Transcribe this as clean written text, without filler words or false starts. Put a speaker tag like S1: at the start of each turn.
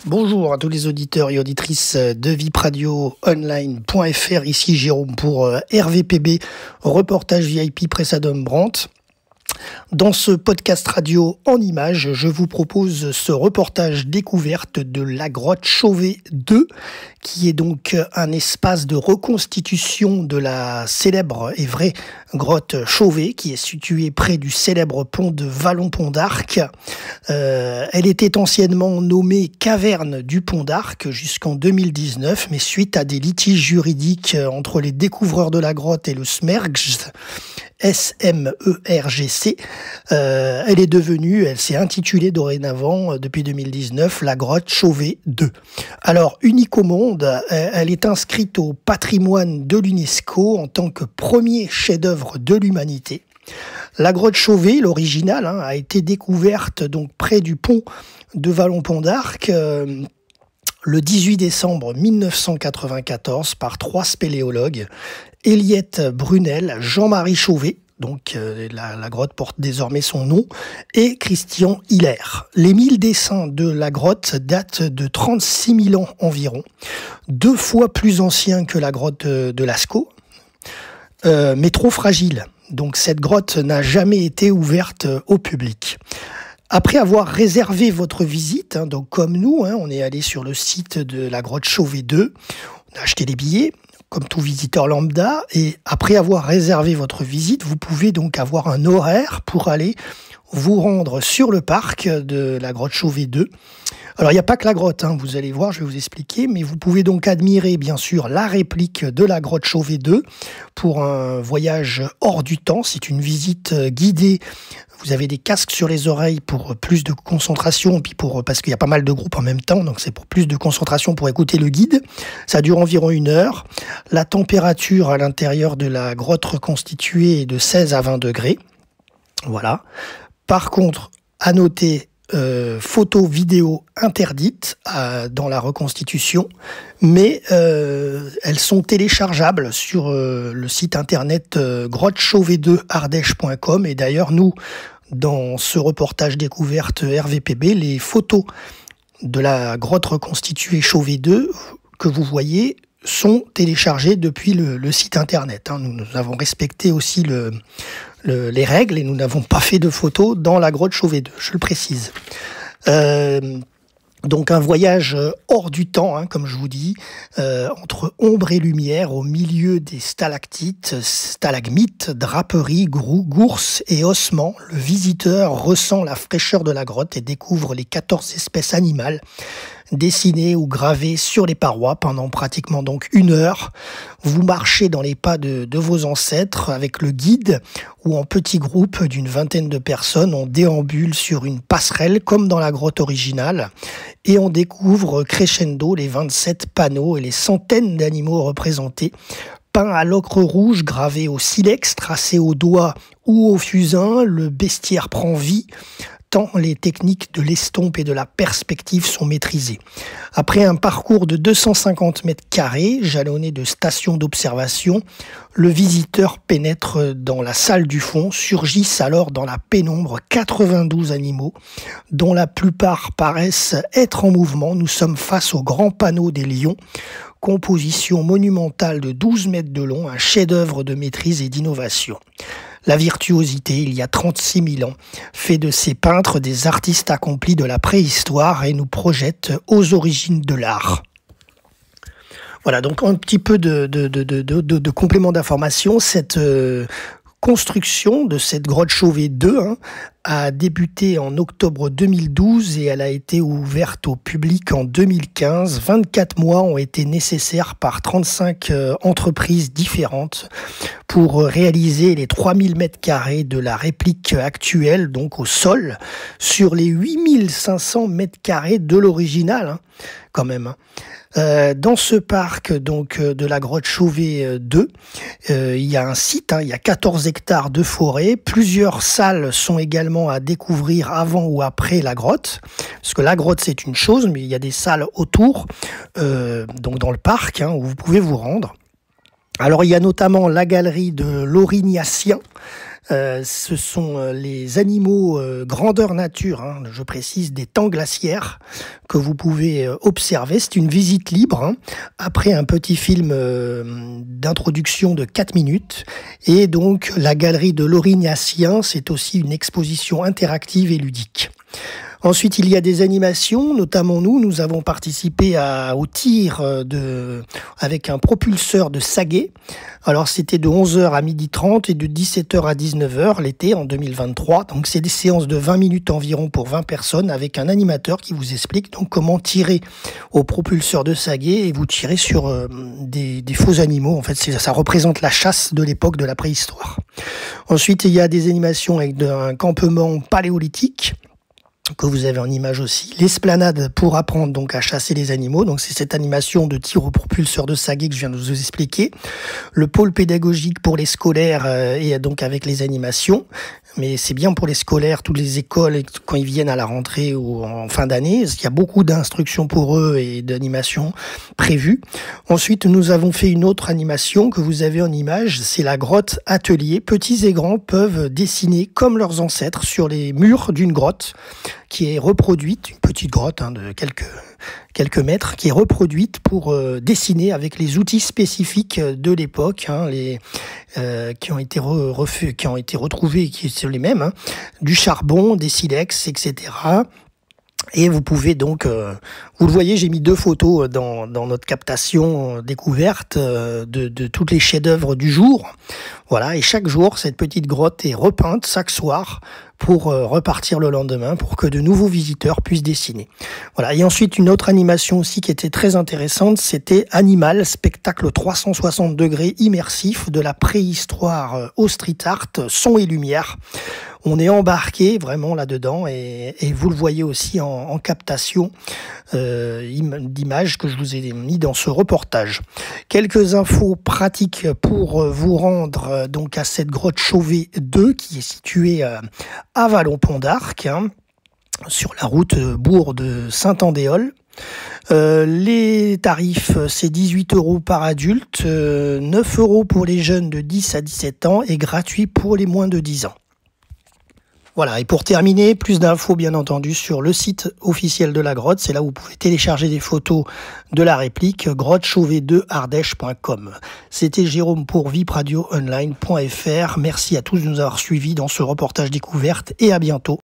S1: Bonjour à tous les auditeurs et auditrices de vipradioonline.fr. Ici Jérôme pour RVPB, reportage VIP Pressadum Brandt. Dans ce podcast radio en images, je vous propose ce reportage découverte de la grotte Chauvet 2, qui est donc un espace de reconstitution de la célèbre et vraie grotte Chauvet, qui est située près du célèbre pont de Vallon-Pont d'Arc. Elle était anciennement nommée Caverne du Pont d'Arc jusqu'en 2019, mais suite à des litiges juridiques entre les découvreurs de la grotte et le SMERGC, S-M-E-R-G-C, elle s'est intitulée dorénavant, depuis 2019, la grotte Chauvet 2. Alors, unique au monde, elle est inscrite au patrimoine de l'UNESCO en tant que premier chef-d'œuvre de l'humanité. La grotte Chauvet, l'originale, a été découverte donc près du pont de Vallon-Pont d'Arc le 18 décembre 1994 par trois spéléologues, Eliette Brunel, Jean-Marie Chauvet, donc la grotte porte désormais son nom, et Christian Hiller. Les 1000 dessins de la grotte datent de 36 000 ans environ, 2 fois plus anciens que la grotte de Lascaux, mais trop fragile. Donc cette grotte n'a jamais été ouverte au public. Après avoir réservé votre visite, donc comme nous, on est allé sur le site de la grotte Chauvet 2, on a acheté des billets, comme tout visiteur lambda, et après avoir réservé votre visite, vous pouvez donc avoir un horaire pour aller vous rendre sur le parc de la grotte Chauvet 2. Alors, il n'y a pas que la grotte, vous allez voir, je vais vous expliquer, mais vous pouvez donc admirer, bien sûr, la réplique de la grotte Chauvet 2 pour un voyage hors du temps. C'est une visite guidée. Vous avez des casques sur les oreilles pour plus de concentration, puis parce qu'il y a pas mal de groupes en même temps, donc c'est pour plus de concentration pour écouter le guide. Ça dure environ 1 heure. La température à l'intérieur de la grotte reconstituée est de 16 à 20 degrés. Voilà. Par contre, à noter, photos, vidéos interdites dans la reconstitution, mais elles sont téléchargeables sur le site internet grottechauvet2ardèche.com. Et d'ailleurs, nous, dans ce reportage découverte RVPB, les photos de la grotte reconstituée Chauvet 2 que vous voyez sont téléchargées depuis le site internet. Nous avons respecté aussi les règles et nous n'avons pas fait de photos dans la grotte Chauvet 2, je le précise. Donc un voyage hors du temps, comme je vous dis, entre ombre et lumière, au milieu des stalactites, stalagmites, draperies, gourses et ossements. Le visiteur ressent la fraîcheur de la grotte et découvre les 14 espèces animales dessinées ou gravées sur les parois pendant pratiquement donc 1 heure. Vous marchez dans les pas de vos ancêtres avec le guide ou en petits groupes d'une vingtaine de personnes. On déambule sur une passerelle comme dans la grotte originale et on découvre crescendo les 27 panneaux et les centaines d'animaux représentés, peints à l'ocre rouge, gravés au silex, tracés au doigt ou au fusain. Le bestiaire prend vie, tant les techniques de l'estompe et de la perspective sont maîtrisées. Après un parcours de 250 mètres carrés, jalonné de stations d'observation, le visiteur pénètre dans la salle du fond. Surgissent alors dans la pénombre 92 animaux, dont la plupart paraissent être en mouvement. Nous sommes face au grand panneau des lions, composition monumentale de 12 mètres de long, un chef-d'œuvre de maîtrise et d'innovation. La virtuosité, il y a 36 000 ans, fait de ces peintres des artistes accomplis de la préhistoire et nous projette aux origines de l'art. Voilà, donc un petit peu de complément d'information. Cette construction de cette grotte Chauvet 2 a débuté en octobre 2012 et elle a été ouverte au public en 2015. 24 mois ont été nécessaires par 35 entreprises différentes pour réaliser les 3000 mètres carrés de la réplique actuelle, donc au sol, sur les 8500 mètres carrés de l'original, quand même. Dans ce parc donc de la grotte Chauvet 2, il y a un site, il y a 14 hectares de forêt. Plusieurs salles sont également à découvrir avant ou après la grotte, parce que la grotte c'est une chose, mais il y a des salles autour, donc dans le parc, où vous pouvez vous rendre. Alors il y a notamment la galerie de l'Aurignacien. Ce sont les animaux grandeur nature, hein, je précise, des temps glaciaires que vous pouvez observer. C'est une visite libre, hein, après un petit film d'introduction de 4 minutes. Et donc la galerie de l'Aurignacien, c'est aussi une exposition interactive et ludique. Ensuite, il y a des animations, notamment nous avons participé au tir avec un propulseur de Saguet. Alors, c'était de 11h à 12h30 et de 17h à 19h l'été en 2023. Donc, c'est des séances de 20 minutes environ pour 20 personnes avec un animateur qui vous explique donc comment tirer au propulseur de Saguet et vous tirez sur des faux animaux. En fait, ça représente la chasse de l'époque de la préhistoire. Ensuite, il y a des animations avec un campement paléolithique que vous avez en image aussi, l'esplanade pour apprendre donc à chasser les animaux, donc c'est cette animation de tir au propulseur de Saguet que je viens de vous expliquer, le pôle pédagogique pour les scolaires et donc avec les animations, mais c'est bien pour les scolaires, toutes les écoles quand ils viennent à la rentrée ou en fin d'année, il y a beaucoup d'instructions pour eux et d'animations prévues. Ensuite, nous avons fait une autre animation que vous avez en image, c'est la grotte atelier. Petits et grands peuvent dessiner comme leurs ancêtres sur les murs d'une grotte qui est reproduite, une petite grotte de quelques mètres, qui est reproduite pour dessiner avec les outils spécifiques de l'époque, qui ont été retrouvés, qui sont les mêmes, hein, du charbon, des silex, etc. Et vous pouvez donc, vous le voyez, j'ai mis 2 photos dans notre captation découverte de toutes les chefs-d'œuvre du jour. Voilà, et chaque jour, cette petite grotte est repeinte chaque soir pour repartir le lendemain, pour que de nouveaux visiteurs puissent dessiner. Voilà, et ensuite une autre animation aussi qui était très intéressante, c'était Animal, spectacle 360 degrés immersif de la préhistoire au street art, son et lumière. On est embarqué vraiment là-dedans et vous le voyez aussi en captation d'images que je vous ai mis dans ce reportage. Quelques infos pratiques pour vous rendre donc à cette grotte Chauvet 2 qui est située à Vallon-Pont d'Arc, hein, sur la route bourg de Saint-Andéol. Les tarifs, c'est 18 € par adulte, 9 € pour les jeunes de 10 à 17 ans et gratuit pour les moins de 10 ans. Voilà, et pour terminer, plus d'infos bien entendu sur le site officiel de la grotte. C'est là où vous pouvez télécharger des photos de la réplique, grottechauvet2ardèche.com. C'était Jérôme pour vipradioonline.fr. Merci à tous de nous avoir suivis dans ce reportage découverte et à bientôt.